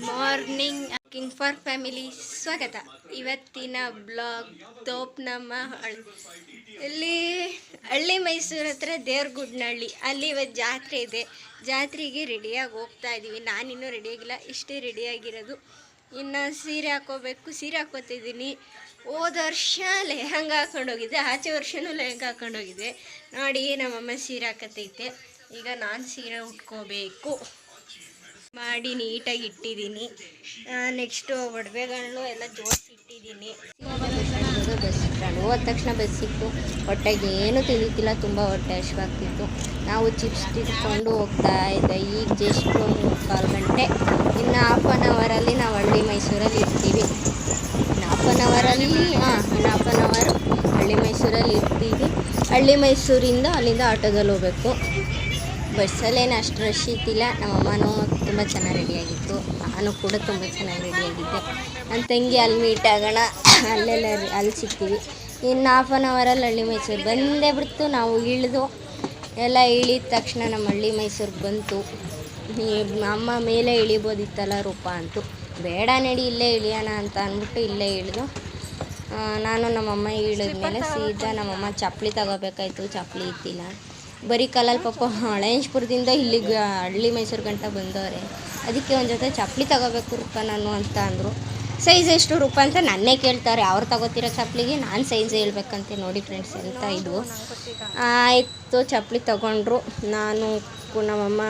Morning cooking for family ಸ್ವಾಗತ. ಇವತ್ತಿನ blog ತೋಪ್ ನಮ್ಮ ಇಲ್ಲಿ ಹಳ್ಳಿ ಮೈಸೂರು ಹತ್ರ ದೇವ್ರಗುಡ್ನಹಳ್ಳಿ, ಅಲ್ಲಿ ಇವತ್ತು ಜಾತ್ರೆ ಇದೆ. ಜಾತ್ರೆಗೆ ರೆಡಿಯಾಗಿ ಹೋಗ್ತಾ ಇದ್ದೀವಿ. ನಾನಿನ್ನೂ ರೆಡಿಯಾಗಿಲ್ಲ, ಇಷ್ಟೇ ರೆಡಿಯಾಗಿರೋದು. ಇನ್ನು ಸೀರೆ ಹಾಕೋಬೇಕು, ಸೀರೆ ಹಾಕೋತಿದ್ದೀನಿ. ಹೋದ ವರ್ಷ ಲೆಹಂಗಾ ಹಾಕೊಂಡೋಗಿದ್ದೆ, ಆಚೆ ವರ್ಷವೂ ಲೆಹಂಗಾ ಹಾಕೊಂಡೋಗಿದ್ದೆ. ನೋಡಿ ನಮ್ಮಮ್ಮ ಸೀರೆ ಹಾಕತೈತೆ. ಈಗ ನಾನು ಸೀರೆ ಉಟ್ಕೋಬೇಕು ಮಾಡಿ ನೀಟಾಗಿ ಇಟ್ಟಿದ್ದೀನಿ. ನೆಕ್ಸ್ಟು ಒಡವೆಗಳನ್ನು ಎಲ್ಲ ಜೋಡಿಸಿ ಇಟ್ಟಿದ್ದೀನಿ. ಬಸ್ ಸ್ಟ್ಯಾಂಡ್ ಹೋದ ತಕ್ಷಣ ಬಸ್ ಸಿಕ್ತು. ಹೊಟ್ಟೆಗೆ ಏನೂ ತಿಳಿತಿಲ್ಲ, ತುಂಬ ಹೊಟ್ಟೆ ಹಸಿವಾಗ್ತಿತ್ತು. ನಾವು ಚಿಪ್ಸ್ ತಿನ್ಕೊಂಡು ಹೋಗ್ತಾ ಇದ್ದೆ. ಈಗ ಜಸ್ಟ್ 3-4 ಗಂಟೆ. ಇನ್ನು ಹಾಫ್ ಆನ್ ಅವರಲ್ಲಿ ನಾವು ಹಳ್ಳಿ ಮೈಸೂರಲ್ಲಿ ಇರ್ತೀವಿ. ಇನ್ನು ಹಾಫ್ ಆನ್ ಅವರ್ ಹಳ್ಳಿ ಮೈಸೂರಲ್ಲಿ ಇರ್ತೀವಿ. ಹಳ್ಳಿ ಮೈಸೂರಿಂದ ಅಲ್ಲಿಂದ ಆಟೋದಲ್ಲಿ ಹೋಗ್ಬೇಕು. ಬಸ್ಸಲ್ಲೇನು ಅಷ್ಟು ರಶ್ ಇತ್ತಿಲ್ಲ. ನಮ್ಮಮ್ಮನೂ ತುಂಬ ಚೆನ್ನಾಗಿ ರೆಡಿಯಾಗಿತ್ತು, ನಾನು ಕೂಡ ತುಂಬ ಚೆನ್ನಾಗಿ ರೆಡಿಯಾಗಿದ್ದೆ. ನನ್ನ ತಂಗಿ ಅಲ್ಲಿ ಮೀಟ್ ಆಗೋಣ, ಅಲ್ಲಿ ಸಿಗ್ತೀವಿ. ಇನ್ನು ಹಾಫ್ ಆನ್ ಅವರಲ್ಲಿ ಹಳ್ಳಿ ಮೈಸೂರು ಬಂದೇ ಬಿಡ್ತು. ನಾವು ಇಳಿದು ಎಲ್ಲ ಇಳಿದ ತಕ್ಷಣ ನಮ್ಮ ಹಳ್ಳಿ ಮೈಸೂರಿಗೆ ಬಂತು. ಅಮ್ಮ ಮೇಲೆ ಇಳಿಬೋದಿತ್ತಲ್ಲ ರೂಪ ಅಂತು, ಬೇಡ ನಡಿ ಇಲ್ಲೇ ಇಳಿಯೋಣ ಅಂತ ಅಂದ್ಬಿಟ್ಟು ಇಲ್ಲೇ ಇಳಿದು ನಾನು ನಮ್ಮಮ್ಮ ಇಳಿದ್ಮೇಲೆ ಸೀದಾ ನಮ್ಮಮ್ಮ ಚಪ್ಪಲಿ ತಗೋಬೇಕಾಯ್ತು. ಚಪ್ಪಲಿ ಇತ್ತಿಲ್ಲ, ಬರೀ ಕಾಲಲ್ಲಿ ಪಾಪ ಹಳೇಶ್ಪುರದಿಂದ ಇಲ್ಲಿಗೆ ಹಳ್ಳಿ ಮೈಸೂರು ಗಂಟ ಬಂದವ್ರೆ. ಅದಕ್ಕೆ ಒಂದು ಜೊತೆ ಚಪ್ಪಲಿ ತಗೋಬೇಕು ರೂಪ ನಾನು ಅಂತ ಅಂದರು. ಸೈಜ್ ಎಷ್ಟು ರೂಪ ಅಂತ ನನ್ನೇ ಕೇಳ್ತಾರೆ. ಅವ್ರು ತಗೋತಿರೋ ಚಪ್ಪಲಿಗೆ ನಾನು ಸೈಜ್ ಹೇಳ್ಬೇಕಂತೆ. ನೋಡಿ ಫ್ರೆಂಡ್ಸ್ ಎಂತ ಇದ್ವು. ಆಯಿತು, ಚಪ್ಪಲಿ ತಗೊಂಡ್ರು. ನಾನು ನಮ್ಮಮ್ಮ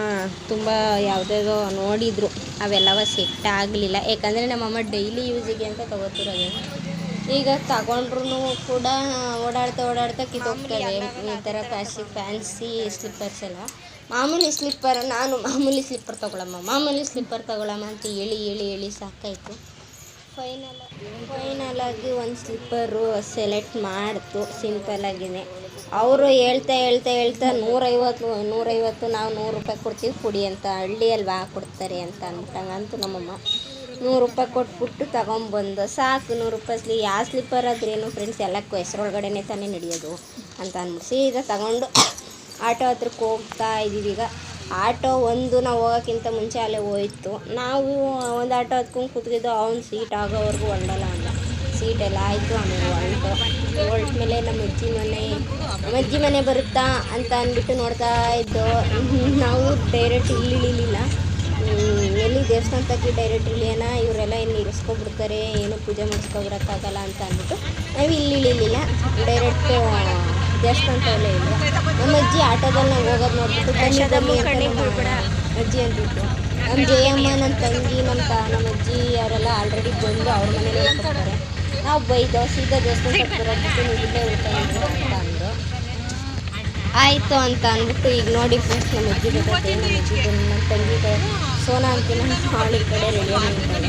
ತುಂಬ ಯಾವುದೇದೋ ನೋಡಿದರು, ಅವೆಲ್ಲವ ಸೆಟ್ ಆಗಲಿಲ್ಲ. ಯಾಕಂದರೆ ನಮ್ಮಮ್ಮ ಡೈಲಿ ಯೂಸಿಗೆ ಅಂತ ತಗೋತಿರೋದು. ಈಗ ತಗೊಂಡ್ರು ಕೂಡ ಓಡಾಡ್ತಾ ಕಿತ್ತೋಗ್ತವೆ ಈ ಥರ ಫ್ಯಾನ್ಸಿ ಸ್ಲಿಪ್ಪರ್ಸ್ ಎಲ್ಲ. ಮಾಮೂಲಿ ಸ್ಲಿಪ್ಪರ್, ನಾನು ಮಾಮೂಲಿ ಸ್ಲಿಪ್ಪರ್ ಮಾಮೂಲಿ ಸ್ಲಿಪ್ಪರ್ ತಗೊಳಮ್ಮ ಅಂತ ಹೇಳಿ ಸಾಕಾಯಿತು. ಫೈನಲಾಗಿ ಒಂದು ಸ್ಲಿಪ್ಪರು ಸೆಲೆಕ್ಟ್ ಮಾಡ್ತು, ಸಿಂಪಲ್ಲಾಗಿಯೇ. ಅವರು ಹೇಳ್ತಾ 150 ನಾವು 100 ರೂಪಾಯಿ ಕೊಡ್ತೀವಿ ಕೊಡಿ ಅಂತ. ಹಳ್ಳಿ ಅಲ್ವಾ ಕೊಡ್ತಾರೆ ಅಂತ ಅಂದ್ಬಿಟ್ಟಂಗಂತೂ ನಮ್ಮಮ್ಮ 100 ರೂಪಾಯಿ ಕೊಟ್ಬಿಟ್ಟು ತಗೊಂಬಂದು. ಸಾಕು 100 ರೂಪಾಯಿ ಯಾವ ಸ್ಲಿಪ್ಪರ್ ಆದ್ರೇನು ಫ್ರೆಂಡ್ಸ್, ಎಲ್ಲಕ್ಕೂ ಹೆಸರೊಳಗಡೆನೇ ತಾನೇ ನಡೆಯೋದು ಅಂತ ಅಂದ್ಬಿಟ್ಟು ಸೀದಾ ತಗೊಂಡು ಆಟೋ ಹತ್ರಕ್ಕೆ ಹೋಗ್ತಾ ಇದ್ದೀವಿ. ಈಗ ಆಟೋ ಒಂದು ನಾವು ಹೋಗೋಕ್ಕಿಂತ ಮುಂಚೆ ಅಲ್ಲೇ ಹೋಯ್ತು. ನಾವು ಒಂದು ಆಟೋ ಹತ್ಕೊಂಡು ಕೂತ್ಕಿದ್ದು, ಅವ್ನು ಸೀಟ್ ಆಗೋವರೆಗೂ ಹೊರಡಲ್ಲ ಅಂದ. ಸೀಟೆಲ್ಲ ಆಯಿತು. ಆಮೇಲೆ ಹೊರಟ್ಮೇಲೆ ನಮ್ಮ ಅಜ್ಜಿ ಮನೆ ಬರುತ್ತಾ ಅಂತ ಅಂದ್ಬಿಟ್ಟು ನೋಡ್ತಾ ಇದ್ದೋ. ನಾವು ಡೈರೆಕ್ಟ್ ಇಳಿಲಿಲ್ಲ, ಎಲ್ಲಿ ದೇವಸ್ಥಾನ ತಕ್ಕಿ ಡೈರೆಕ್ಟ್ ಇಳಿಯೋಣ, ಇವರೆಲ್ಲ ಇನ್ನು ಇರಿಸ್ಕೊಬಿಡ್ತಾರೆ, ಏನೂ ಪೂಜೆ ಮಾಡಿಸ್ಕೊಬರೋಕ್ಕಾಗಲ್ಲ ಅಂತ ಅಂದ್ಬಿಟ್ಟು ನಾವು ಇಳಿಲಿಲ್ಲ. ಡೈರೆಕ್ಟು ದೇವಸ್ಥಾನ ತಗೊಳ್ಳೇ ಇಲ್ಲ. ನಮ್ಮ ಅಜ್ಜಿ ಆಟೋದಲ್ಲಿ ನಾವು ಹೋಗೋದು ನೋಡ್ಬಿಟ್ಟು ಬನ್ನಿ ಅಜ್ಜಿ ಅಂತಿತ್ತು. ನಮ್ಮ ಜಯಮ್ಮ, ನನ್ನ ತಂಗಿ, ನಮ್ಮ ಅಜ್ಜಿ ಅವರೆಲ್ಲ ಆಲ್ರೆಡಿ ಬಂದು ಅವ್ರ ಮನೇಲಿ ಹೋಗ್ತಾರೆ. ನಾವು ಬೈದೋ ಸೀದಾ ದೇವಸ್ಥಾನ ಬರೋದಕ್ಕೆ ನೀವು ಇಲ್ಲೇ ಉಳ್ಕೊಂಡು ಅಂತ ಅಂದರು. ಆಯಿತು ಅಂತ ಅಂದ್ಬಿಟ್ಟು ಈಗ ನೋಡಿ ಫ್ರೆಂಡ್ಸ್, ನಮ್ಮ ಅಜ್ಜಿ ಬರ್ತೈತೆ. ನಮ್ಮ ತಂಗಿ ಸೋನಾ ಅಂತಿನ ಅವಳಿ ಕಡೆ ರೆಡಿ ಆಗಿರ್ತಾಳೆ.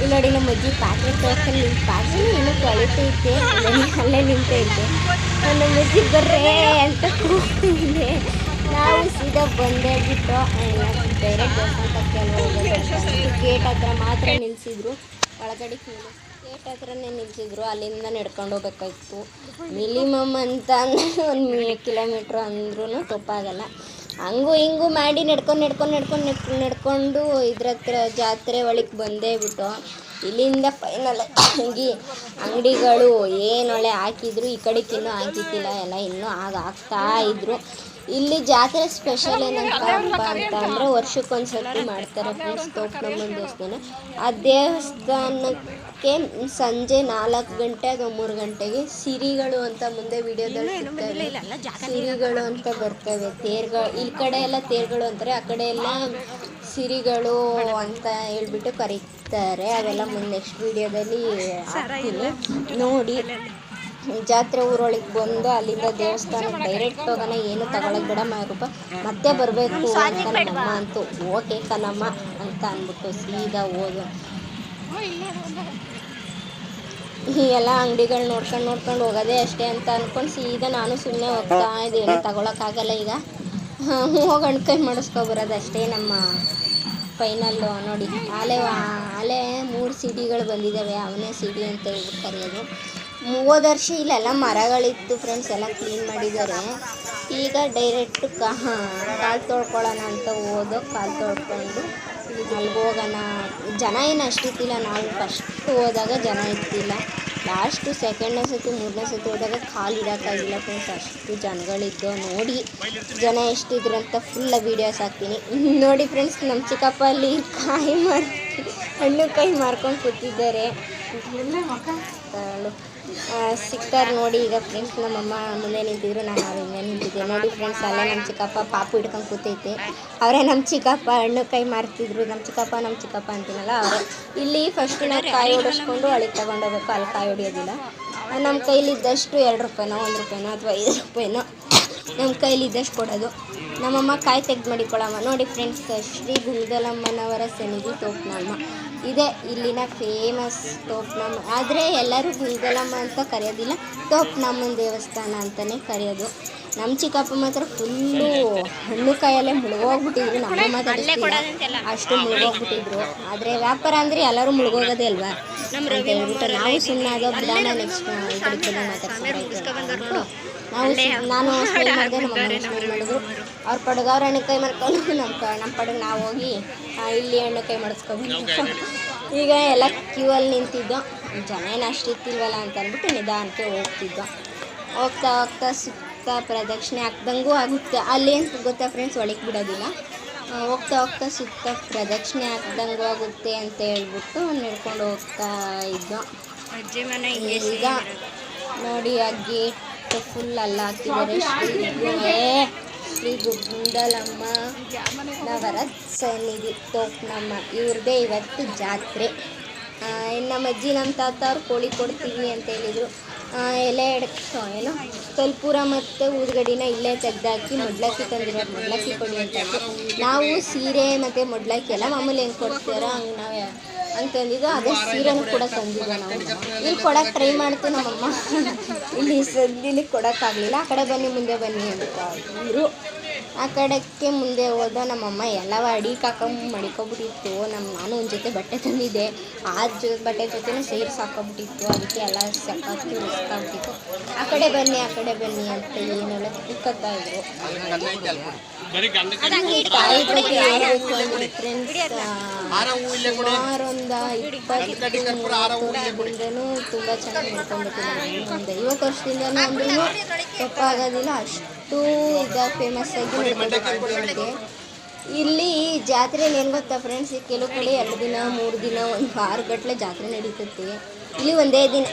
ಇಲ್ಲಿ ನೋಡಿ ನಮ್ಮ ಅಜ್ಜಿ ಪಾತ್ರೆ ತೋರ್ಸಲ್ಲಿ ಪಾತ್ರೆ ಇನ್ನೂ ತೊಳಿತೈತೆ, ಅಲ್ಲೇ ನಿಂತೈತೆ. ನಮ್ಮ ಅಜ್ಜಿ ಬರ್ರೇ ಅಂತ ಕೂಗ್ತಿದ್ದೆ. ನಾವು ಸೀದಾ ಬಂದೇ ಬಿಟ್ಟು ಡೈರೆಕ್ಟ್ ದೇವಸ್ಥಾನ ತಕ್ಕ ಹೋಗೋದು. ಗೇಟ್ ಹತ್ರ ಮಾತ್ರ ನಿಲ್ಲಿಸಿದ್ರು, ಒಳಗಡೆ ಗೇಟ್ ಹತ್ರನೇ ನಿಲ್ಲಿಸಿದ್ರು. ಅಲ್ಲಿಂದ ನಡ್ಕೊಂಡು ಹೋಗ್ಬೇಕಾಯ್ತು. ಮಿನಿಮಮ್ ಅಂತ ಅಂದರೆ 1 ಕಿಲೋಮೀಟ್ರ್ ಅಂದ್ರೂ ತಪ್ಪಾಗಲ್ಲ. ಹಂಗೂ ಹಿಂಗೂ ಮಾಡಿ ನಡ್ಕೊಂಡು ಇದ್ರ ಹತ್ರ ಜಾತ್ರೆ ಒಳಗೆ ಬಂದೇ ಬಿಟ್ಟು ಇಲ್ಲಿಂದ ಫೈನಲ್ ಆಗಿ ಅಂಗಡಿಗಳು ಏನೊಳ್ಳೆ ಹಾಕಿದ್ರು, ಈ ಕಡೆಗೆ ಇನ್ನೂ ಹಾಕಿತ್ತಿಲ್ಲ, ಎಲ್ಲ ಇನ್ನೂ ಹಾಕ್ತಾ ಇದ್ರು. ಇಲ್ಲಿ ಜಾತ್ರೆ ಸ್ಪೆಷಲ್ ಏನಂತ ಅಂದರೆ ವರ್ಷಕ್ಕೊಂದ್ಸತಿ ಮಾಡ್ತಾರೆ ಫ್ರೆಂಡ್ಸ್, ತೋಪ್ನಮ್ಮನ ದೇವಸ್ಥಾನ. ಆ ದೇವಸ್ಥಾನಕ್ಕೆ ಸಂಜೆ 4 ಗಂಟೆ ಅಥವಾ 3 ಗಂಟೆಗೆ ಸಿರಿಗಳು ಅಂತ ಮುಂದೆ ವಿಡಿಯೋದಲ್ಲಿ ಸಿರಿಗಳು ಅಂತ ಬರ್ತವೆ. ಈ ಕಡೆ ಎಲ್ಲ ತೇರುಗಳು ಅಂತಾರೆ, ಆ ಕಡೆ ಎಲ್ಲ ಸಿರಿಗಳು ಅಂತ ಹೇಳ್ಬಿಟ್ಟು ಕರೀತಾರೆ. ಅವೆಲ್ಲ ಮುಂದೆ ನೆಕ್ಸ್ಟ್ ವಿಡಿಯೋದಲ್ಲಿ ಹಾಕ್ತೀನಿ ನೋಡಿ. ಜಾತ್ರೆ ಊರೊಳಗೆ ಬಂದು ಅಲ್ಲಿಂದ ದೇವಸ್ಥಾನಕ್ಕೆ ಡೈರೆಕ್ಟ್ ಹೋಗೋಣ, ಏನು ತಗೊಳಕ್ ಬೇಡ ರೂಪ, ಮತ್ತೆ ಬರಬೇಕು ಅಂತ ನಮ್ಮಮ್ಮ ಅಂತೂ ಓಕೆ ಕಣಮ್ಮ ಅಂತ ಅಂದ್ಬಿಟ್ಟು ಸೀದಾ ಹೋದು. ಈ ಎಲ್ಲ ಅಂಗಡಿಗಳು ನೋಡ್ಕೊಂಡು ಹೋಗೋದೇ ಅಷ್ಟೇ ಅಂತ ಅಂದ್ಕೊಂಡು ಸೀದಾ ನಾನು ಸುಮ್ಮನೆ ಹೋಗ್ತಾ ಇದ್ದೀನಿ. ತಗೊಳಕ್ಕಾಗಲ್ಲ ಈಗ, ಹೋಗಿ ಕೈ ಮಾಡಿಸ್ಕೊಬರೋದು ಅಷ್ಟೇ ನಮ್ಮ ಫೈನಲ್ಲು. ನೋಡಿ ಆಲೆ 3 ಸಿಡಿಗಳು ಬಂದಿದ್ದಾವೆ, ಅವನೇ ಸಿಡಿ ಅಂತ ಹೇಳ್ಬಿಟ್ಟು ಕರೆಯೋದು. ಹೋದ ವರ್ಷ ಇಲ್ಲೆಲ್ಲ ಮರಗಳಿತ್ತು ಫ್ರೆಂಡ್ಸ್, ಎಲ್ಲ ಕ್ಲೀನ್ ಮಾಡಿದ್ದಾರೆ. ಈಗ ಡೈರೆಕ್ಟ್ ಕಾಲು ತೊಳ್ಕೊಳ್ಳೋಣ ಅಂತ ಕಾಲು ತೊಳ್ಕೊಂಡು ಅಲ್ಲಿಗೆ ಹೋಗೋಣ. ಜನ ಏನು ಅಷ್ಟಿತ್ತಿಲ್ಲ, ನಾವು ಫಸ್ಟ್ ಹೋದಾಗ ಜನ ಇತ್ತಿಲ್ಲ. ಲಾಸ್ಟು ಸೆಕೆಂಡ್ನೇ ಸತಿ ಮೂರನೇ ಸತಿ ಹೋದಾಗ ಕಾಲು ಇಡೋಕ್ಕಾಗಿಲ್ಲ ಫ್ರೆಂಡ್ಸ್, ಅಷ್ಟು ಜನಗಳಿದ್ದು. ನೋಡಿ ಜನ ಎಷ್ಟಿದ್ರು ಅಂತ ಫುಲ್ಲ ವೀಡಿಯೋಸ್ ಹಾಕ್ತೀನಿ ನೋಡಿ ಫ್ರೆಂಡ್ಸ್. ನಮ್ಮ ಚಿಕ್ಕಪ್ಪ ಅಲ್ಲಿ ಹಣ್ಣು ಕಾಯಿ ಮಾರ್ಕೊಂಡು ಕೂತಿದ್ದಾರೆ. ಸಿಗ್ತಾರೆ ನೋಡಿ ಈಗ ಫ್ರೆಂಡ್ಸ್. ನಮ್ಮಮ್ಮ ಮುಂದೆ ನಿಂತಿದ್ರು, ನಾನು ಅವ್ರ ಹಿಂದೆ ನಿಂತಿದ್ದೆ ನೋಡಿ ಫ್ರೆಂಡ್ಸ್. ಅಲ್ಲೇ ನಮ್ಮ ಚಿಕ್ಕಪ್ಪ ಪಾಪು ಹಿಡ್ಕೊಂಡು ಕೂತೈತೆ. ಅವರೇ ನಮ್ಮ ಚಿಕ್ಕಪ್ಪ ಹಣ್ಣು ಕಾಯಿ ಮಾರ್ತಿದ್ರು. ನಮ್ಮ ಚಿಕ್ಕಪ್ಪ ಅಂತೀನಲ್ಲ ಅವರೇ. ಇಲ್ಲಿ ಫಸ್ಟ್ ನಾವು ಕಾಯಿ ಹೊಡಿಸ್ಕೊಂಡು ಅಳಿಗೆ ತೊಗೊಂಡೋಗ್ಬೇಕು, ಅಲ್ಲಿ ಕಾಯಿ ಹೊಡಿಯೋದಿಲ್ಲ. ನಮ್ಮ ಕೈಲಿದ್ದಷ್ಟು 2 ರೂಪಾಯಿನೋ 1 ರೂಪಾಯಿನೋ ಅಥವಾ 5 ರೂಪಾಯಿನೋ ನಮ್ಮ ಕೈಲಿದ್ದಷ್ಟು ಕೊಡೋದು. ನಮ್ಮಮ್ಮ ಕಾಯಿ ತೆಗೆದು ಮಾಡಿಕೊಳ್ಳಮ್ಮ ನೋಡಿ ಫ್ರೆಂಡ್ಸ್. ಶ್ರೀ ಗುಂದಲಮ್ಮನವರ ಸನ್ನಿಧಿ ತೋಪ್ನಮ್ಮ ಇದೆ ಇಲ್ಲಿನ ಫೇಮಸ್ ತೋಪ್ನಮ್ಮ. ಆದರೆ ಎಲ್ಲರೂ ಗುಂದಲಮ್ಮ ಅಂತ ಕರೆಯೋದಿಲ್ಲ, ತೋಪ್ನಮ್ಮನ ದೇವಸ್ಥಾನ ಅಂತಲೇ ಕರೆಯೋದು. ನಮ್ಮ ಚಿಕ್ಕಪ್ಪ ಮಾತ್ರ ಫುಲ್ಲು ಹಣ್ಣು ಕಾಯಲ್ಲೇ ಮುಳುಗೋಗ್ಬಿಟ್ಟಿದ್ರು. ನಮ್ಮ ಮಾತಾಡಿಸ್ತಿಲ್ಲ, ಅಷ್ಟು ಮುಳುಗೋಗ್ಬಿಟ್ಟಿದ್ರು. ಆದರೆ ವ್ಯಾಪಾರ ಅಂದರೆ ಎಲ್ಲರೂ ಮುಳುಗೋಗೋದೇ ಅಲ್ವಾ ಅಂತ ಹೇಳ್ಬಿಟ್ಟು ನಾವು ಸುಮ್ಮನೆ ಆಗೋ ಬಿಡೋಣ. ನೆಕ್ಸ್ಟ್ ಈ ಕಡೆ ಮಾತಾಡ್ಸ್ಕೊಂಡು ನಾನು ಸ್ಮೈಲ್ ಮಾಡಿದೆ, ನಮ್ಮ ಸ್ಮೈಲ್ ಮಾಡಿದ್ರು. ಅವ್ರ ಪಡಗೆ ಅವ್ರ ಹಣ್ಣು ಕೈ ಮಾಡ್ಕೊಂಡು ನಮ್ಮ ಪಡಗೆ ನಾವು ಹೋಗಿ ಇಲ್ಲಿ ಹಣ್ಣು ಕೈ ಮಾಡಿಸ್ಕೊಂಡು ಈಗ ಎಲ್ಲ ಕ್ಯೂ ಅಲ್ಲಿ ನಿಂತಿದ್ದೋ. ಜನ ಏನು ಅಷ್ಟಿತ್ತಿಲ್ವಲ್ಲ ಅಂತ ಅಂದ್ಬಿಟ್ಟು ನಿಧಾನಕ್ಕೆ ಹೋಗ್ತಾ ಸುತ್ತ ಪ್ರದಕ್ಷಿಣೆ ಹಾಕ್ದಂಗೂ ಆಗುತ್ತೆ. ಅಲ್ಲಿ ಅಂತ ಗೊತ್ತಾ ಫ್ರೆಂಡ್ಸ್, ಒಳಗೆ ಬಿಡೋದಿಲ್ಲ. ಹೋಗ್ತಾ ಸುತ್ತ ಪ್ರದಕ್ಷಿಣೆ ಹಾಕ್ದಂಗೂ ಆಗುತ್ತೆ ಅಂತ ಹೇಳ್ಬಿಟ್ಟು ನಡ್ಕೊಂಡು ಹೋಗ್ತಾ ಇದ್ದೋ. ಈಗ ನೋಡಿ ಆ ಗೇಟ್ ಫುಲ್ ಅಲ್ಲ ಹಾಕಿದ್ದಾರೆ. ಶ್ರೀ ಗುಂದಲಮ್ಮ ನವರ ಸನ್ನಿಧಿ ತೋಪ್ನಮ್ಮ ಇವ್ರದ್ದೇ ಇವತ್ತು ಜಾತ್ರೆ. ನಮ್ಮ ಅಜ್ಜಿ ನಮ್ಮ ತಾತ ಅವ್ರು ಕೋಳಿ ಕೊಡ್ತೀವಿ ಅಂತ ಹೇಳಿದರು. ಎಲೆ ಏನೋ ಕಲ್ಪೂರ ಮತ್ತು ಊದ್ಗಡಿನ ಇಲ್ಲೇ ತೆಗ್ದಾಕಿ ಮೊಡ್ಲಕ್ಕಿ ತಂದಿರೋರು, ಮೊಡ್ಲಕ್ಕಿ ಕೊಡಿ ಅಂತ. ನಾವು ಸೀರೆ ಮತ್ತು ಮೊಡ್ಲಕ್ಕಿ ಎಲ್ಲ ಮಾಮೂಲಿ ಹೆಂಗೆ ಕೊಡ್ತೀರೋ ಹಂಗೆ ನಾವು ಹಂಗೆ ತಂದಿದ್ದು. ಅದೇ ಸೀರೆನೂ ಕೂಡ ತಂದಿದ್ದು ನಾವು. ಇಲ್ಲಿ ಕೊಡೋಕೆ ಟ್ರೈ ಮಾಡ್ತು ನಮ್ಮಮ್ಮ, ಇಲ್ಲಿ ಕೊಡೋಕ್ಕಾಗಲಿಲ್ಲ. ಆ ಕಡೆ ಬನ್ನಿ ಮುಂದೆ ಬನ್ನಿ ಅಂತ ಇವರು. ಆ ಕಡೆಗೆ ಮುಂದೆ ಹೋದ ನಮ್ಮಮ್ಮ ಎಲ್ಲವ ಅಡಿಗೆ ಮಡಿಕೊಬಿಟ್ಟಿತ್ತು. ನಾನು ಒಂದು ಜೊತೆ ಬಟ್ಟೆ ತಂದಿದ್ದೆ, ಆ ಬಟ್ಟೆ ಜೊತೆನೂ ಸೇರಿಸಿ ಹಾಕೋಬಿಟ್ಟಿತ್ತು. ಅದಕ್ಕೆ ಎಲ್ಲ ಸೆಕಾಗ್ತು ರಿಸ್ಕಾಗ್ಬಿಟ್ಟಿತ್ತು. ಆ ಕಡೆ ಬನ್ನಿ ಅಂತ ಏನೆಲ್ಲ ತಿಕ್ಕತ್ತಾ ಇದ್ರು. ತಾಯಿ ಬಗ್ಗೆ ಹೇಳ್ಬೇಕು ಅಂದರೆ ಫ್ರೆಂಡ್ಸ್, ಸುಮಾರೊಂದು 20-30 ವರ್ಷದಿಂದನೂ ತುಂಬ ಚೆನ್ನಾಗಿ ನೋಡ್ಕೊಂಡ್ಬಿಟ್ಟಿದ್ದಾರೆ. ಒಂದು 50 ವರ್ಷದಿಂದನೂ ಅಂದ್ರೂ ತಪ್ಪಾಗೋದಿಲ್ಲ, ಅಷ್ಟು ಫೇಮಸ್ ಆಗಿ ನೋಡ್ಕೊಂಡಿದೆ. ಇಲ್ಲಿ ಜಾತ್ರೆ ಏನು ಗೊತ್ತಾ ಫ್ರೆಂಡ್ಸ್, ಕೆಲವು ಕಡೆ 2 ದಿನ 3 ದಿನ 1 ವಾರಗಟ್ಟಲೆ ಜಾತ್ರೆ ನಡೀತೈತೆ. ಇಲ್ಲಿ ಒಂದೇ ದಿನ,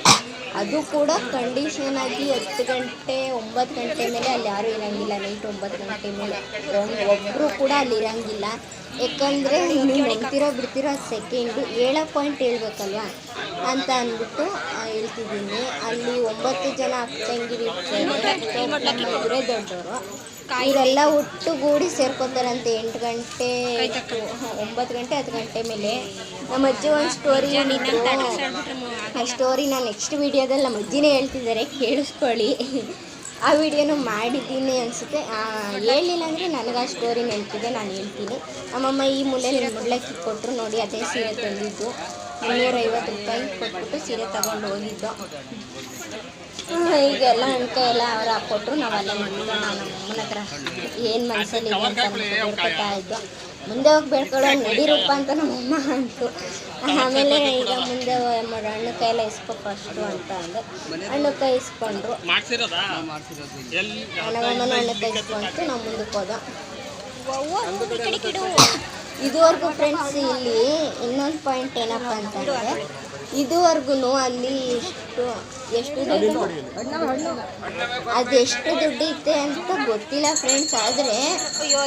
ಅದು ಕೂಡ ಕಂಡೀಷನ್ ಆಗಿ 10 ಗಂಟೆ 9 ಗಂಟೆ ಮೇಲೆ ಅಲ್ಲಿ ಯಾರೂ ಇರೋಂಗಿಲ್ಲ. ನೈಟ್ 9 ಗಂಟೆ ಮೇಲೆ ಒಬ್ಬರು ಕೂಡ ಅಲ್ಲಿ ಇರೋಂಗಿಲ್ಲ. ಯಾಕಂದರೆ ನೀವು ನಂಬ್ತಿರೋ ಬಿಡ್ತಿರೋ ಸೆಕೆಂಡು ಹೇಳೋ ಪಾಯಿಂಟ್ ಹೇಳ್ಬೇಕಲ್ವ ಅಂತ ಅಂದ್ಬಿಟ್ಟು ಹೇಳ್ತಿದ್ದೀನಿ. ಅಲ್ಲಿ 9 ಜನ ಅಕ್ಕಂಗಿರಿದ್ರೆ ದೊಡ್ಡವರು, ಇವರೆಲ್ಲ ಒಟ್ಟುಗೂಡಿ ಸೇರ್ಕೋತಾರಂತೆ 8 ಗಂಟೆ 9 ಗಂಟೆ 10 ಗಂಟೆ ಮೇಲೆ. ನಮ್ಮ ಅಜ್ಜಿ ಒಂದು ಸ್ಟೋರಿ ಹೇಳಿದ್ರು. ಆ ಸ್ಟೋರಿ ನಾನು ನೆಕ್ಸ್ಟ್ ವೀಡಿಯೋದಲ್ಲಿ ನಮ್ಮ ಅಜ್ಜಿನೇ ಹೇಳ್ತಿದ್ದಾರೆ, ಕೇಳಿಸ್ಕೊಳ್ಳಿ. ಆ ವಿಡಿಯೋನು ಮಾಡಿದ್ದೀನಿ ಅನಿಸುತ್ತೆ. ಹೇಳಿಲ್ಲ ಅಂದರೆ ನನಗೆ ಆ ಸ್ಟೋರಿ ನೆನಪಿದೆ, ನಾನು ಹೇಳ್ತೀನಿ. ನಮ್ಮಮ್ಮ ಈ ಮೂಲೆಯಲ್ಲಿ ಮುಡ್ಲಕ್ಕಿ ಕೊಟ್ಟರು ನೋಡಿ, ಅದೇ ಸೀರೆ ತಂದಿದ್ದು. 350 ರೂಪಾಯಿ ಕೊಟ್ಬಿಟ್ಟು ಸೀರೆ ತಗೊಂಡು ಹೋಗಿದ್ದು. ಈಗೆಲ್ಲ ಅಣ್ಕೆ ಎಲ್ಲ ಅವ್ರು ಹಾಕ್ಕೊಟ್ರು. ನಾವೆಲ್ಲ ನಮ್ಮ ಅಮ್ಮನ ಹತ್ರ ಏನು ಮನಸ್ಸಲ್ಲಿ ಇದೆ ಅಂತ ಬೇಡ್ಕೊತಾ ಇದ್ದೋ. ಮುಂದೆ ಹೋಗಿ ಬೇಡ್ಕೊಳ್ಳೋ ನಡೀರಪ್ಪ ಅಂತ ನಮ್ಮಮ್ಮ ಅಂತು. ಆಮೇಲೆ ಈಗ ಮುಂದೆ ಹಣ್ಣು ಕಾಯೆಲ್ಲ ಇಸ್ಕೊ ಫಸ್ಟು ಅಂತ ಅಂದೆ. ಹಣ್ಣು ಕಾಯಿ ಇಸ್ಕೊಂಡ್ರು. ನಮ್ಮಮ್ಮನ ಹಣ್ಣು ಕಾಯಿ ಇಸ್ಕೊಂಡ್ರು. ನಾವು ಮುಂದಕ್ಕೆ ಹೋದೋ. ಇದುವರೆಗೂ ಫ್ರೆಂಡ್ಸ್ ಇಲ್ಲಿ ಇನ್ನೊಂದು ಪಾಯಿಂಟ್ ಏನಪ್ಪ ಅಂತಂದರೆ, ಇದುವರೆಗೂ ಅಲ್ಲಿ ಎಷ್ಟು ದುಡ್ಡು ಅದೆಷ್ಟು ದುಡ್ಡು ಐತೆ ಅಂತ ಗೊತ್ತಿಲ್ಲ ಫ್ರೆಂಡ್ಸ್. ಆದರೆ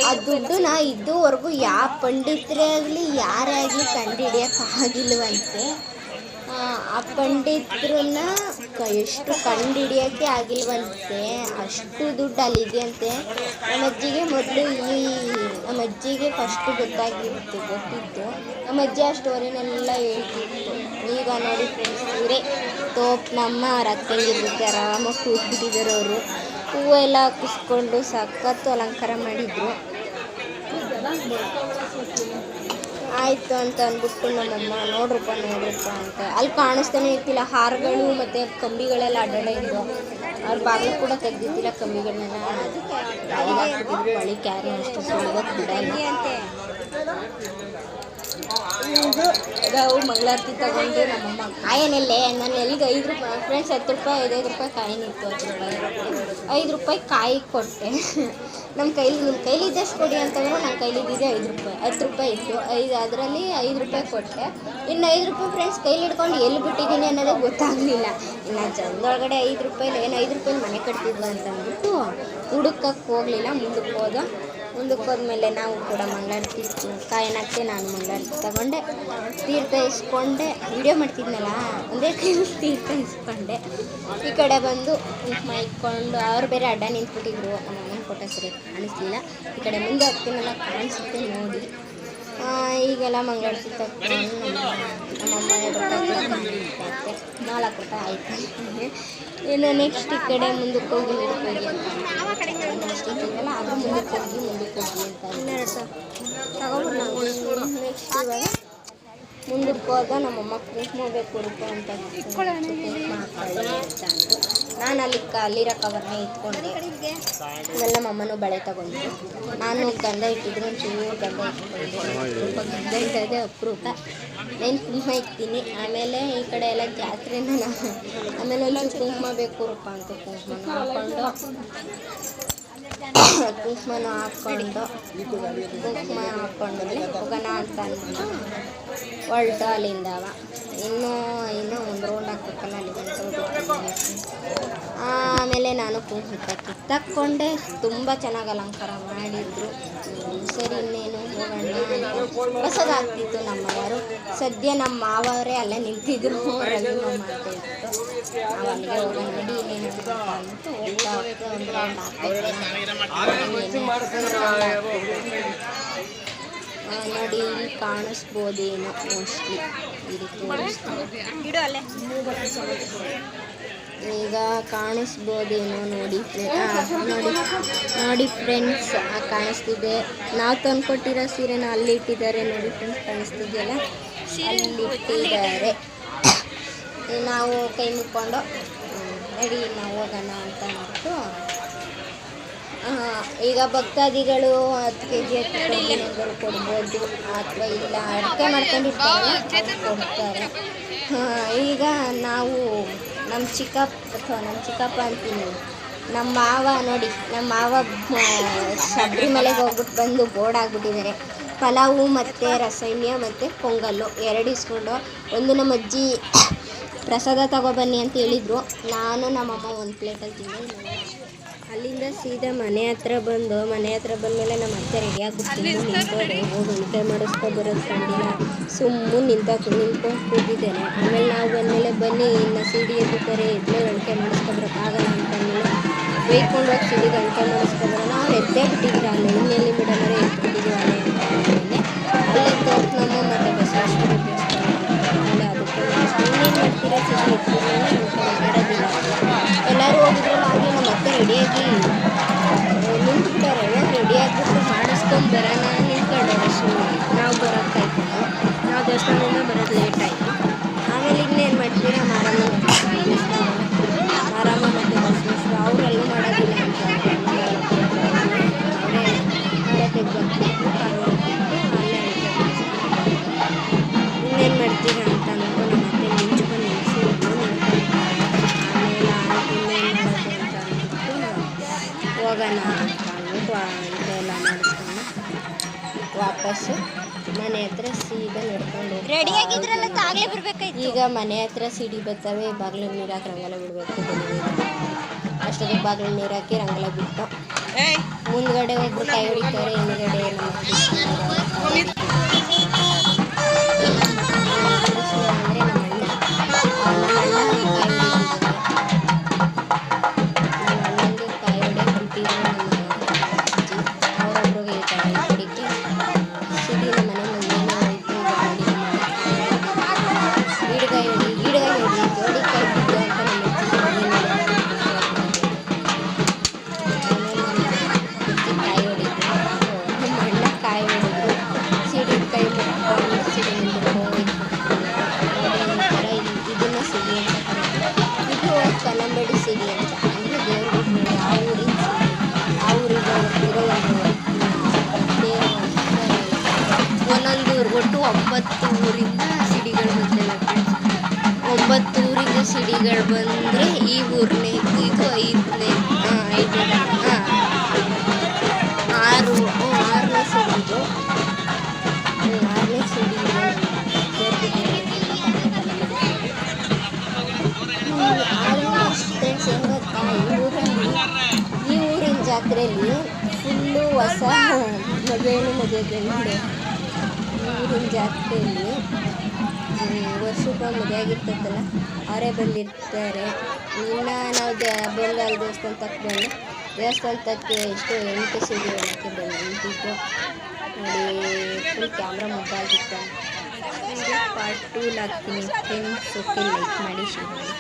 ಆ ದುಡ್ಡನ್ನ ಇದುವರೆಗೂ ಯಾವ ಪಂಡಿತರೇ ಆಗಲಿ ಯಾರೇ ಆಗಲಿ ಕಂಡುಹಿಡಿಯೋಕ್ಕಾಗಿಲ್ವಂತೆ. ಆ ಪಂಡಿತರನ್ನ ಎಷ್ಟು ಕಂಡುಹಿಡಿಯೋಕ್ಕೆ ಆಗಿಲ್ವಂತೆ, ಅಷ್ಟು ದುಡ್ಡು ಅಲ್ಲಿದೆಯಂತೆ. ನಮ್ಮ ಅಜ್ಜಿಗೆ ಫಸ್ಟು ಗೊತ್ತಿತ್ತು. ನಮ್ಮ ಅಜ್ಜಿ ಆ ಸ್ಟೋರಿನೆಲ್ಲ ಹೇಳ್ತಿತ್ತು. ಈಗ ನೋಡಿ ಫ್ರೆಂಡ್ಸ್, ಇವರೇ ತೋಪ್ನಮ್ಮ. ಅವ್ರ ಅಕ್ಕಂಗಿರುತ್ತೆ, ಆರಾಮಾಗಿ ಕೂತ್ಬಿಟ್ಟಿದ್ದಾರೆ ಅವರು. ಹೂವೆಲ್ಲ ಹಾಕಿಸ್ಕೊಂಡು ಸಖತ್ತು ಅಲಂಕಾರ ಮಾಡಿದ್ರು. ಆಯಿತು ಅಂತ ಅಂದ್ಬಿಟ್ಟು ನಮ್ಮಮ್ಮ ನೋಡ್ರಪ್ಪ ಅಂತ ಅಲ್ಲಿ ಕಾಣಿಸ್ತಾನೆ ಇರ್ತಿಲ್ಲ. ಹಾರಗಳು ಮತ್ತು ಕಂಬಿಗಳೆಲ್ಲ ಅಡ್ಡಾಡ ಇದ್ದವು. ಅವ್ರ ಬಾಗಿಲು ಕೂಡ ತೆಗ್ದಿತ್ತಿಲ್ಲ, ಕಂಬಿಗಳನ್ನೆಲ್ಲ ಹಾಕ್ಬಿಟ್ಟಿದ್ರು. ಬಳಿ ಕ್ಯಾರಿ ಅಷ್ಟು ಸುಲಭಕ್ಕೆ ಬಿಡಲ್ಲ. ಇದು ನಾವು ಮಂಗಳಾರತಿ ತಗೊಂಡು ನಮ್ಮಮ್ಮ ಕಾಯನೆಲ್ಲೇ ನಾನು ಎಲ್ಲಿಗೆ 5 ರೂಪಾಯಿ ಫ್ರೆಂಡ್ಸ್ 10 ರೂಪಾಯಿ 5 ರೂಪಾಯಿ ಕಾಯಿನಿತ್ತು 10 ರೂಪಾಯಿ 5 ರೂಪಾಯಿ ಕಾಯಿ ಕೊಟ್ಟೆ ನಿಮ್ಮ ಕೈಲಿ ಇದ್ದಷ್ಟು ಕೊಡಿ ಅಂತಂದ್ರೆ ನನ್ನ ಕೈಲಿದ್ದಿದೆ 5 ರೂಪಾಯಿ 10 ರೂಪಾಯಿ ಇತ್ತು ಅದರಲ್ಲಿ 5 ರೂಪಾಯಿ ಕೊಟ್ಟೆ. ಇನ್ನು 5 ರೂಪಾಯಿ ಫ್ರೆಂಡ್ಸ್ ಕೈಲಿ ಹಿಡ್ಕೊಂಡು ಎಲ್ಲಿ ಬಿಟ್ಟಿದ್ದೀನಿ ಅನ್ನೋದೇ ಗೊತ್ತಾಗಲಿಲ್ಲ. ಇನ್ನು ಜನದೊಳಗಡೆ 5 ರೂಪಾಯಿ ಏನು 5 ರೂಪಾಯಿ ಮನೆ ಕಟ್ತಿದ್ವು ಅಂತಂದ್ಬಿಟ್ಟು ಹುಡುಕಕ್ಕೆ ಹೋಗಲಿಲ್ಲ. ಮುಂದಕ್ಕೆ ಹೋದ್ಮೇಲೆ ನಾವು ಕೂಡ ಮಂಗಳಾರತಿ ಕಾಯಿನಕ್ಕೆ ನಾನು ಮಂಗಳಾರತಿ ತಗೊಂಡೆ, ತೀರ್ಥ ಇಸ್ಕೊಂಡೆ. ವಿಡಿಯೋ ಮಾಡ್ತಿದ್ನಲ್ಲ ಒಂದೇ ಕೈಲಿ ತೀರ್ಥ ಇಸ್ಕೊಂಡೆ. ಈ ಕಡೆ ಬಂದು ಕುಂಕುಮ ಇಟ್ಕೊಂಡು ಅವ್ರು ಬೇರೆ ಅಡ್ಡ ನಿಂತ್ಬಿಟ್ಟಿದ್ರು. ನಮ್ಮಮ್ಮನ ಫೋಟೋ ಸರಿ ಕಾಣಿಸ್ಲಿಲ್ಲ. ಈ ಕಡೆ ಮುಂದೆ ಹೋಗ್ತೀನಲ್ಲ ಕಾಣಿಸುತ್ತೆ ನೋಡಿ. ಈಗೆಲ್ಲ ಮಂಗಳಾರತಿ ತಗೊಂಡು ನಮ್ಮಮ್ಮ 2 ರೂಪಾಯಿ 4 ರೂಪಾಯಿ ಆಯಿತು. ಇನ್ನು ನೆಕ್ಸ್ಟ್ ಈ ಕಡೆ ಮುಂದಕ್ಕೆ ಹೋಗಿ ನೆಕ್ಸ್ಟ್ ಇದೆಯಲ್ಲ ಅದು ಮುಂದಕ್ಕೆ ಹೋಗಿ ಅಂತ 12 ತಗೊಂಡು ನಾವು ನೆಕ್ಸ್ಟ್ ಇವಾಗ ಮುಂದಕ್ಕೆ ಹೋದ ನಮ್ಮಮ್ಮ ಕುಂಕುಮ ಬೇಕು ಅಂತ ಕುಂಕುಮ ಹಾಕೊಳ್ಳಿ ಅಂತ ಅಂತು. ನಾನು ಅಲ್ಲಿರೋ ಕವರ್ನೇ ಇಟ್ಕೊಂಡೆ. ಆಮೇಲೆ ನಮ್ಮಮ್ಮನೂ ಬಳೆ ತಗೊಂಡು ನಾನು ಗಂಧ ಇಟ್ಟಿದ್ರು ಒಂಚೂರು ಗಂಧ ಇಟ್ಕೊಂಡೆ. ಗಂಧ ಇಟ್ಟದೆ ಅಪರೂಪ. ನಾನು ಕುಂಕುಮ ಇಕ್ತೀನಿ. ಆಮೇಲೆ ಈ ಕಡೆ ಎಲ್ಲ ಜಾತ್ರೆನ ಆಮೇಲೆ ಎಲ್ಲ ಕುಂಕುಮ ಬೇಕು ರೂಪ ಅಂತ ಕುಂಕುಮನ ಹಾಕ್ಕೊಂಡು ಹೋಗೋಣ ಅಂತ ಅಂದ್ಬಿಟ್ಟು ಹೊರಟು ಅಲ್ಲಿಂದವ. ಇನ್ನೂ ಒಂದು ರೌಂಡ್ ಹಾಕ್ಬೇಕಲ್ಲ ಅಲ್ಲಿ. ಆಮೇಲೆ ನಾನು ಕುಂಕುಮ ತಕ್ಕೊಂಡೆ. ತುಂಬ ಚೆನ್ನಾಗಿ ಅಲಂಕಾರ ಮಾಡಿದ್ರು. ಸರಿ ಇನ್ನೇನು ಹೋಗೋಣ ಹೊಸದಾಗ್ತಿತ್ತು. ನಮ್ಮವರು ಸದ್ಯ ನಮ್ಮ ಮಾವವರೇ ಅಲ್ಲೇ ನಿಂತಿದ್ರು. ರವಿ ಮಾಮ ಅಂತ ಹೇಳ್ಬಿಟ್ಟು ನಾವು ಅಲ್ಲಿಗೆ ಹೋಗೋಣ ನಡಿ ಇನ್ನೇನು ಅಂತ ಅಂದ್ಬಿಟ್ಟು ಹೋಗ್ತಾ ಒಂದು ರೌಂಡ್ ನೋಡಿ ಇಲ್ಲಿ ಕಾಣಿಸ್ಬೋದೇನೋ ಮೋಸ್ಟ್ಲಿ ಈಗ ಕಾಣಿಸ್ಬೋದೇನೋ ನೋಡಿ ಫ್ರೆಂಡ್ಸ್ ಕಾಣಿಸ್ತಿದೆ. ನಾವು ತಂದ್ಕೊಟ್ಟಿರೋ ಸೀರೆನ ಅಲ್ಲಿ ಇಟ್ಟಿದ್ದಾರೆ ನೋಡಿ ಫ್ರೆಂಡ್ಸ್, ಕಾಣಿಸ್ತಿದೆಯಲ್ಲ ಅಲ್ಲಿ ಇಟ್ಟಿದ್ದಾರೆ. ನಾವು ಕೈ ಮುಕ್ಕೊಂಡು ನಡಿ ನಾವು ಹೋಗೋಣ ಅಂತ ಅಂದ್ಬಿಟ್ಟು ಈಗ ಭಕ್ತಾದಿಗಳು 10 kg 10 kg ಕೊಡ್ಬೋದು ಅಥವಾ ಇಲ್ಲ ಅಡಿಕೆ ಮಾಡ್ಕೊಂಡಿರ್ತಾರೆ ಕೊಡ್ತಾರೆ. ಈಗ ನಾವು ನಮ್ಮ ಚಿಕ್ಕಪ್ಪ ಅಂತೀನಿ, ನಮ್ಮ ಮಾವ ನೋಡಿ, ನಮ್ಮ ಮಾವ ಶಬರಿಮಲೆಗೆ ಹೋಗ್ಬಿಟ್ಟು ಬಂದು ಬೋರ್ಡ್ ಆಗಿಬಿಟ್ಟಿದ್ದಾರೆ. ಪಲಾವು ಮತ್ತು ರಸಣ್ಯ ಮತ್ತು ಪೊಂಗಲ್ಲು 2 ಇಸ್ಕೊಂಡು ಒಂದು ನಮ್ಮ ಅಜ್ಜಿ ಪ್ರಸಾದ ತಗೊಬನ್ನಿ ಅಂತ ಹೇಳಿದರು. ನಾನು ನಮ್ಮಮ್ಮ ಒಂದು ಪ್ಲೇಟಲ್ಲಿ ತಿಂದೆ. ಅಲ್ಲಿಂದ ಸೀದಾ ಮನೆ ಹತ್ರ ಬಂದಮೇಲೆ ನಮ್ಮ ಅತ್ತೆ ರೆಡಿ ಆಗಿಬಿಟ್ಟು ನಿಂತೋಡೆ ಹೋಗಿ ಉಳಿತಾಯ ಮಾಡಿಸ್ಕೊಬರೋದು ಕಂಡಿಲ್ಲ. ಸುಮ್ಮನೆ ನಿಂತ್ಕೊಂಡು ಕೂತಿದ್ದೇನೆ. ಆಮೇಲೆ ನಾವು ಬಂದಮೇಲೆ ಬನ್ನಿ ಇನ್ನು ಸಿಡಿ ಎತ್ತುತ್ತಾರೆ ಇದ್ಮೇಲೆ ಅಳಿಕೆ ಮಾಡಿಸ್ಕೊಬರೋಕ್ಕಾಗಲ್ಲ ಅಂತಂದಮೇಲೆ ಬೇಯ್ಕೊಂಡು ಹೋಗಿ ಸಿಡಿಗೆ ಅಳಿಕೆ ಮಾಡಿಸ್ಕೊಬರೋಣ. ಅವ್ರು ಎದ್ದೇ ಬಿಟ್ಟಿದ್ರು ಅಲ್ಲೇ, ಇನ್ನೆಲ್ಲಿ ಬಿಡೋದ್ರೆ ಎತ್ಬಿಟ್ಟಿದ್ದೀವಿ ಅಲ್ಲೇ ಅಂತ ಅಂದಮೇಲೆ ಅಲ್ಲೇ ತೋಟನಮ್ಮ ಮತ್ತು ಬಸವೇಶ್ವರ ದೇವಸ್ಥಾನ ಅದಕ್ಕೆ ಇನ್ನೇನು ಮಾಡ್ತೀರಾ ಸಿಡಿ ಎತ್ಕೊಂಡ್ಮೇಲೆ ಮಾಡೋದಿಲ್ಲ. ಎಲ್ಲರೂ ಹೋಗಿದ್ರಲ್ಲ ಹಾಗೆ ನಮ್ಮ ಅತ್ತೆ ರೆಡಿಯಾಗಿ ನಿಂತ್ಬಿಟ್ಟಾರೆ. ರೆಡಿ ಆಗಿಬಿಟ್ಟು ಮಾಡಿಸ್ಕೊಂಡು ಬರೋಣ ನಿಂತ್ಕೊಂಡವ್ರೆ. ಸುಮ್ಮನೆ ನಾವು ಬರೋಕ್ಕೆ ಕಾಯ್ಕೊಂಡು ನಾವು ದೇವಸ್ಥಾನದಿಂದ ಬರೋದು ಲೇಟ್ ಆಯಿತು. ಆಮೇಲೆ ಇನ್ನೇನು ಮಾಡ್ತೀರಾ ಮಾರಮ್ಮ ಮತ್ತು ಬಸವೇಶ್ವರ ಅವರೆಲ್ಲೂ ಮಾಡೋದಿಲ್ಲ ಅಂತ ಅವರೇ ತೆಗ್ದು ಇನ್ನೇನು ಮಾಡ್ತೀರಾ ಅಂತ ಅಂದ್ಕೊಂಡು ನಮ್ಮ ಅತ್ತೆ ನಿಂಚ್ಕೊಂಡು ನಿಲ್ಸಿದ್ರು. ಆಮೇಲೆ ಇನ್ನೇನು ಮಾಡೋದು ಅಂತ ಅಂದ್ಬಿಟ್ಟು ಹೋಗೋಣ ಅಂತ ಅಂದ್ಬಿಟ್ಟು ಇದೆಲ್ಲ ಮಾಡಿಸ್ಕೊಂಡು ವಾಪಸ್ಸು ಮನೆ ಹತ್ರ ಸೀದಾ ನಡ್ಕೊಂಡು ಈಗ ಮನೆ ಹತ್ರ ಸಿಡಿ ಬರ್ತವೆ. ಬಾಗಿಲು ನೀರು ಹಾಕಿ ರಂಗೋಲ ಬಿಡಬೇಕು. ಅಷ್ಟೊತ್ತಿಗೆ ಬಾಗಿಲು ನೀರು ಹಾಕಿ ರಂಗೋಲ ಬಿಟ್ಟು ಮುಂದ್ಗಡೆ ಒಬ್ಬರು ಕೈ ಹೊಡಿತಾರೆ, ಹಿಂದ್ಗಡೆ 9 ಊರಿಂದ ಸಿಡಿಗಳು ಬಂದಿವೆ ಫ್ರೆಂಡ್ಸ್. 9 ಊರಿಂದ ಸಿಡಿಗಳು ಬಂದರೆ ಈ ಊರನೇ ಇದು 5ನೇ 6ನೇ ಸಿಡಿದು 6ನೇ ಸಿಡಿ ಫ್ರೆಂಡ್ಸ್. ಏನು ಗೊತ್ತಾ, ಈ ಊರಿನ ಜಾತ್ರೆಯಲ್ಲಿ ಫುಲ್ಲು ಹೊಸ ಮದುವೆ ಗಂಡು ಊರಿನ ಜಾತ್ರೆಯಲ್ಲಿ ವರ್ಷಕ್ಕೊಂದು ಮದುವೆ ಆಗಿರ್ತೈತಲ್ಲ ಅವರೇ ಬಂದಿರ್ತಾರೆ. ಇನ್ನು ನಾವು ಬೆಂಗಾಲ್ ದೇವಸ್ಥಾನ ತಕ್ಕ ಬಂದು ದೇವಸ್ಥಾನ ತಕ್ಕೆ ಎಷ್ಟು 8 ಸಿಡಿ ಹೊಡೋಕ್ಕೆ ಬಂದಿದ್ದು ನೋಡಿ. Full camera ಮುದ್ದಾಗಿತ್ತು. ಪಾರ್ಟ್ 2 ಹಾಕ್ತೀನಿ ಫ್ರೆಂಡ್ಸ್. ಓಕೆ, ಲೈಕ್ ಮಾಡಿ, ಶೇರ್ ಮಾಡಿ.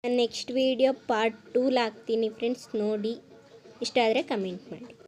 ನೆಕ್ಸ್ಟ್ ವಿಡಿಯೋ ಪಾರ್ಟ್ 2 ಹಾಕ್ತೀನಿ ಫ್ರೆಂಡ್ಸ್. ನೋಡಿ, ಇಷ್ಟ ಆದರೆ ಕಮೆಂಟ್ ಮಾಡಿ.